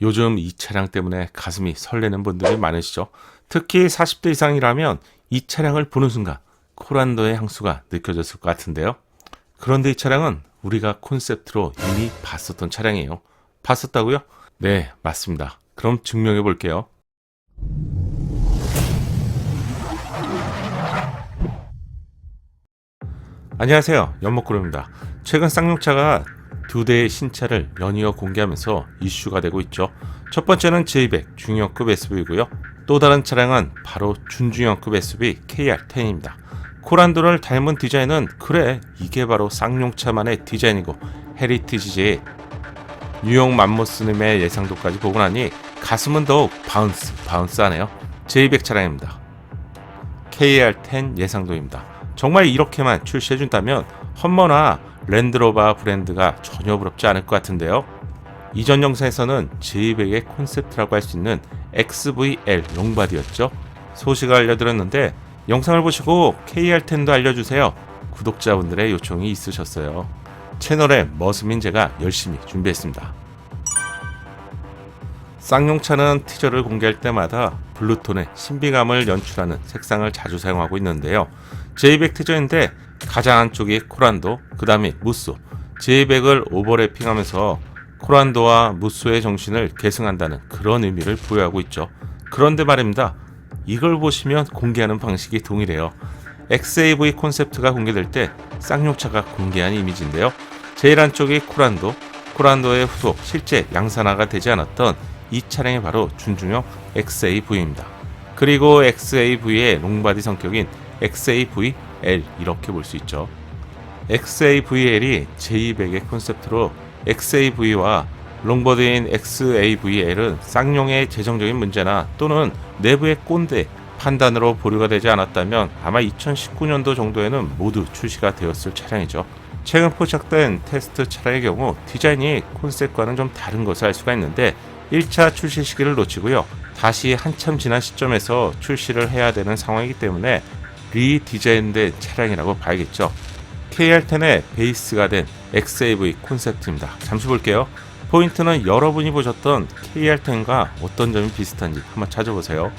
요즘 이 차량 때문에 가슴이 설레는 분들이 많으시죠? 특히 40대 이상이라면 이 차량을 보는 순간 코란도의 향수가 느껴졌을 것 같은데요. 그런데 이 차량은 우리가 콘셉트로 이미 봤었던 차량이에요. 봤었다고요? 네, 맞습니다. 그럼 증명해 볼게요. 안녕하세요. 연목구름입니다. 최근 쌍용차가 두 대의 신차를 연이어 공개하면서 이슈가 되고 있죠. 첫 번째는 J100 중형급 SUV이고요. 또 다른 차량은 바로 준중형급 SUV KR10입니다. 코란도를 닮은 디자인은 그래 이게 바로 쌍용차만의 디자인이고 헤리티지의 뉴욕 맘모스님의 예상도까지 보고 나니 가슴은 더욱 바운스하네요. J100 차량입니다. KR10 예상도입니다. 정말 이렇게만 출시해준다면 험머나 랜드로버 브랜드가 전혀 부럽지 않을 것 같은데요. 이전 영상에서는 J100의 콘셉트라고 할 수 있는 XVL 롱바디였죠. 소식을 알려드렸는데 영상을 보시고 KR10도 알려주세요. 구독자분들의 요청이 있으셨어요. 채널에 머슴인 제가 열심히 준비했습니다. 쌍용차는 티저를 공개할 때마다 블루톤의 신비감을 연출하는 색상을 자주 사용하고 있는데요. J100 티저인데 가장 안쪽이 코란도, 그 다음이 무쏘. J100을 오버래핑하면서 코란도와 무쏘의 정신을 계승한다는 그런 의미를 부여하고 있죠. 그런데 말입니다. 이걸 보시면 공개하는 방식이 동일해요. XAV 콘셉트가 공개될 때 쌍용차가 공개한 이미지인데요. 제일 안쪽이 코란도의 후속 실제 양산화가 되지 않았던 이 차량이 바로 준중형 XAV입니다. 그리고 XAV의 롱바디 성격인 XAVL 이렇게 볼 수 있죠. XAVL이 J100의 콘셉트로 XAV와 롱버드인 XAVL은 쌍용의 재정적인 문제나 또는 내부의 꼰대 판단으로 보류가 되지 않았다면 아마 2019년도 정도에는 모두 출시가 되었을 차량이죠. 최근 포착된 테스트 차량의 경우 디자인이 콘셉트과는 좀 다른 것을 알 수가 있는데 1차 출시 시기를 놓치고요. 다시 한참 지난 시점에서 출시를 해야 되는 상황이기 때문에 리디자인된 차량이라고 봐야겠죠. KR10의 베이스가 된 XAV 콘셉트입니다. 잠시 볼게요. 포인트는 여러분이 보셨던 KR10과 어떤 점이 비슷한지 한번 찾아보세요.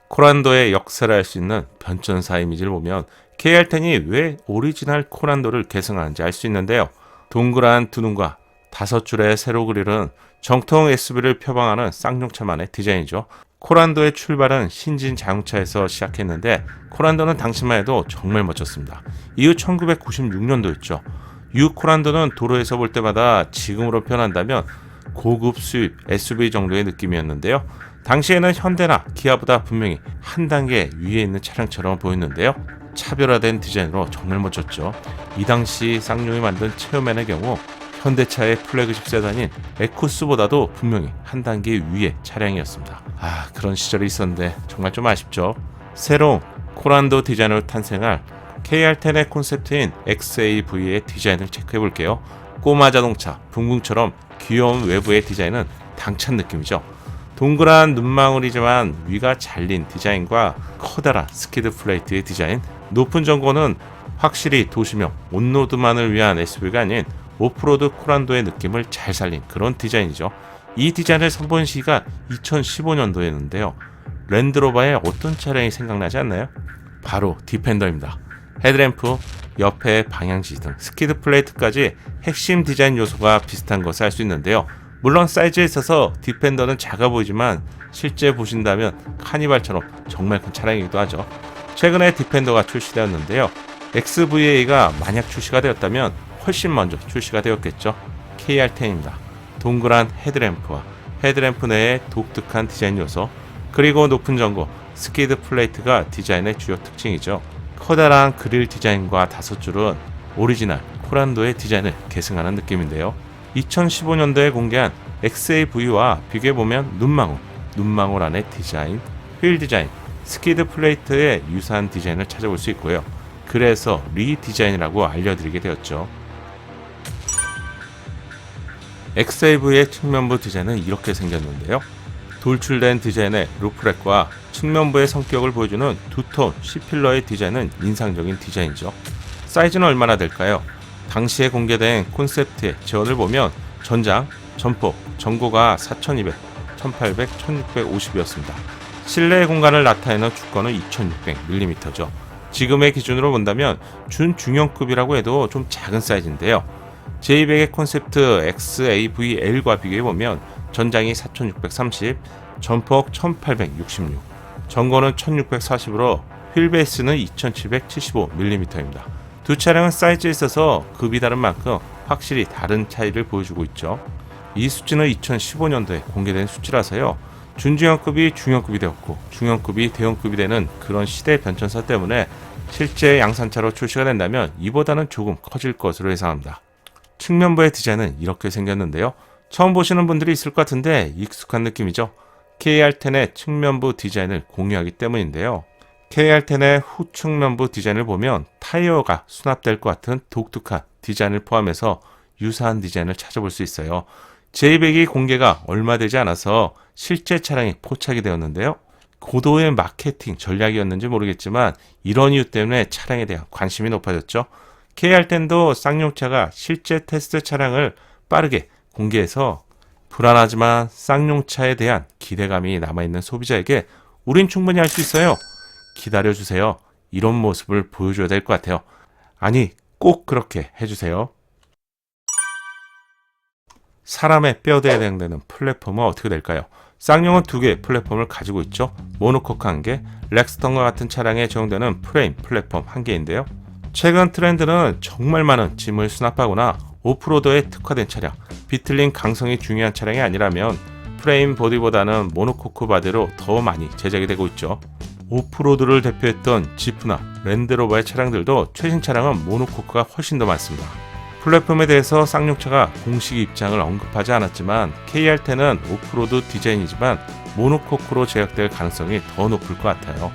코란도의 역사를 알 수 있는 변천사 이미지를 보면 KR10이 왜 오리지널 코란도를 계승하는지 알 수 있는데요. 동그란 두 눈과 5줄의 세로 그릴은 정통 SUV를 표방하는 쌍용차만의 디자인이죠. 코란도의 출발은 신진 자동차에서 시작했는데 코란도는 당시만 해도 정말 멋졌습니다. 이후 1996년도였죠. 이후 코란도는 도로에서 볼 때마다 지금으로 표현한다면 고급 수입 SUV 정도의 느낌이었는데요. 당시에는 현대나 기아보다 분명히 한 단계 위에 있는 차량처럼 보였는데요. 차별화된 디자인으로 정말 멋졌죠. 이 당시 쌍용이 만든 체어맨의 경우 현대차의 플래그십 세단인 에쿠스보다도 분명히 한 단계 위의 차량이었습니다. 그런 시절이 있었는데 정말 좀 아쉽죠. 새로운 코란도 디자인으로 탄생할 KR10의 콘셉트인 XAV의 디자인을 체크해 볼게요. 꼬마 자동차 붕붕처럼 귀여운 외부의 디자인은 당찬 느낌이죠. 동그란 눈망울이지만 위가 잘린 디자인과 커다란 스키드 플레이트의 디자인, 높은 전고는 확실히 도시명 온로드만을 위한 SUV가 아닌 오프로드 코란도의 느낌을 잘 살린 그런 디자인이죠. 이 디자인을 선보인 시기가 2015년도였는데요. 랜드로버의 어떤 차량이 생각나지 않나요? 바로 디펜더입니다. 헤드램프, 옆에 방향지 등 스키드 플레이트까지 핵심 디자인 요소가 비슷한 것을 알 수 있는데요. 물론 사이즈에 있어서 디펜더는 작아 보이지만 실제 보신다면 카니발처럼 정말 큰 차량이기도 하죠. 최근에 디펜더가 출시되었는데요. XVA가 만약 출시가 되었다면 훨씬 먼저 출시가 되었겠죠. KR10입니다. 동그란 헤드램프와 헤드램프 내의 독특한 디자인 요소, 그리고 높은 전고, 스키드 플레이트가 디자인의 주요 특징이죠. 커다란 그릴 디자인과 5줄은 오리지널 코란도의 디자인을 계승하는 느낌인데요. 2015년도에 공개한 XAV와 비교해보면 눈망울 안의 디자인, 휠 디자인, 스키드 플레이트의 유사한 디자인을 찾아볼 수 있고요. 그래서 리디자인이라고 알려드리게 되었죠. XAV의 측면부 디자인은 이렇게 생겼는데요. 돌출된 디자인의 루프렉과 측면부의 성격을 보여주는 두톤 C필러의 디자인은 인상적인 디자인이죠. 사이즈는 얼마나 될까요? 당시에 공개된 콘셉트의 지원을 보면 전장, 전폭, 전고가 4200, 1800, 1650이었습니다. 실내 공간을 나타내는 주권은 2600mm죠. 지금의 기준으로 본다면 준중형급이라고 해도 좀 작은 사이즈인데요. J100의 콘셉트 XAVL과 비교해보면 전장이 4630, 전폭 1866, 전고는 1640으로 휠베이스는 2775mm입니다. 두 차량은 사이즈에 있어서 급이 다른 만큼 확실히 다른 차이를 보여주고 있죠. 이 수치는 2015년도에 공개된 수치라서요. 준중형급이 중형급이 되었고 중형급이 대형급이 되는 그런 시대 변천사 때문에 실제 양산차로 출시가 된다면 이보다는 조금 커질 것으로 예상합니다. 측면부의 디자인은 이렇게 생겼는데요. 처음 보시는 분들이 있을 것 같은데 익숙한 느낌이죠. KR10의 측면부 디자인을 공유하기 때문인데요. KR10의 후측면부 디자인을 보면 타이어가 수납될 것 같은 독특한 디자인을 포함해서 유사한 디자인을 찾아볼 수 있어요. J100이 공개가 얼마 되지 않아서 실제 차량이 포착이 되었는데요. 고도의 마케팅 전략이었는지 모르겠지만 이런 이유 때문에 차량에 대한 관심이 높아졌죠. KR10도 쌍용차가 실제 테스트 차량을 빠르게 공개해서 불안하지만 쌍용차에 대한 기대감이 남아있는 소비자에게 우린 충분히 할 수 있어요. 기다려주세요. 이런 모습을 보여줘야 될 것 같아요. 아니, 꼭 그렇게 해주세요. 사람의 뼈대에 해당되는 플랫폼은 어떻게 될까요? 쌍용은 2개의 플랫폼을 가지고 있죠. 모노코크 1개, 렉스턴과 같은 차량에 적용되는 프레임 플랫폼 1개인데요. 최근 트렌드는 정말 많은 짐을 수납하거나 오프로더에 특화된 차량, 비틀린 강성이 중요한 차량이 아니라면 프레임 보디보다는 모노코크 바디로 더 많이 제작이 되고 있죠. 오프로드를 대표했던 지프나 랜드로버의 차량들도 최신 차량은 모노코크가 훨씬 더 많습니다. 플랫폼에 대해서 쌍용차가 공식 입장을 언급하지 않았지만 KR10은 오프로드 디자인이지만 모노코크로 제작될 가능성이 더 높을 것 같아요.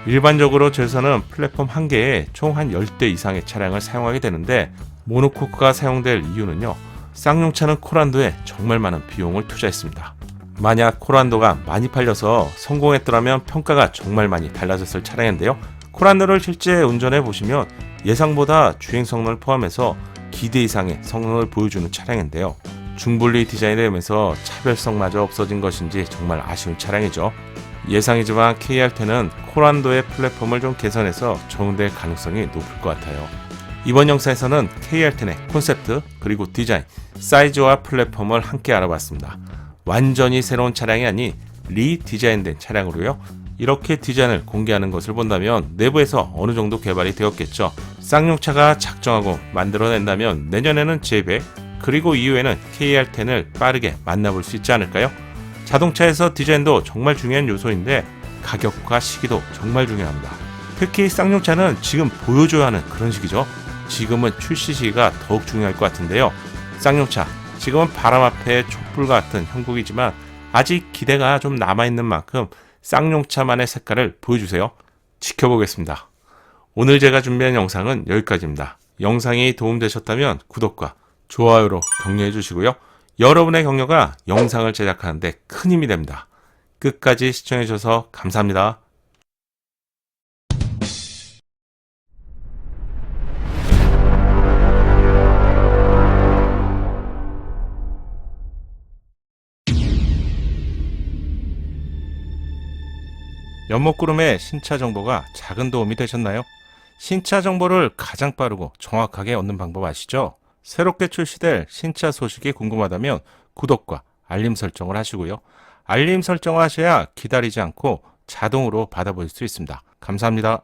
일반적으로 제조사는 플랫폼 1개에 총 한 10대 이상의 차량을 사용하게 되는데 모노코크가 사용될 이유는요. 쌍용차는 코란도에 정말 많은 비용을 투자했습니다. 만약 코란도가 많이 팔려서 성공했더라면 평가가 정말 많이 달라졌을 차량인데요. 코란도를 실제 운전해 보시면 예상보다 주행 성능을 포함해서 기대 이상의 성능을 보여주는 차량인데요. 중분리 디자인이 되면서 차별성마저 없어진 것인지 정말 아쉬운 차량이죠. 예상이지만 KR10은 코란도의 플랫폼을 좀 개선해서 적용될 가능성이 높을 것 같아요. 이번 영상에서는 KR10의 콘셉트 그리고 디자인, 사이즈와 플랫폼을 함께 알아봤습니다. 완전히 새로운 차량이 아닌 리디자인된 차량으로요. 이렇게 디자인을 공개하는 것을 본다면 내부에서 어느 정도 개발이 되었겠죠. 쌍용차가 작정하고 만들어낸다면 내년에는 J100 그리고 이후에는 KR10을 빠르게 만나볼 수 있지 않을까요? 자동차에서 디자인도 정말 중요한 요소인데 가격과 시기도 정말 중요합니다. 특히 쌍용차는 지금 보여줘야 하는 그런 시기죠. 지금은 출시 시기가 더욱 중요할 것 같은데요. 쌍용차, 지금은 바람 앞에 촛불 같은 형국이지만 아직 기대가 좀 남아있는 만큼 쌍용차만의 색깔을 보여주세요. 지켜보겠습니다. 오늘 제가 준비한 영상은 여기까지입니다. 영상이 도움되셨다면 구독과 좋아요로 격려해 주시고요. 여러분의 격려가 영상을 제작하는 데 큰 힘이 됩니다. 끝까지 시청해 주셔서 감사합니다. 연목구름의 신차 정보가 작은 도움이 되셨나요? 신차 정보를 가장 빠르고 정확하게 얻는 방법 아시죠? 새롭게 출시될 신차 소식이 궁금하다면 구독과 알림 설정을 하시고요. 알림 설정을 하셔야 기다리지 않고 자동으로 받아볼 수 있습니다. 감사합니다.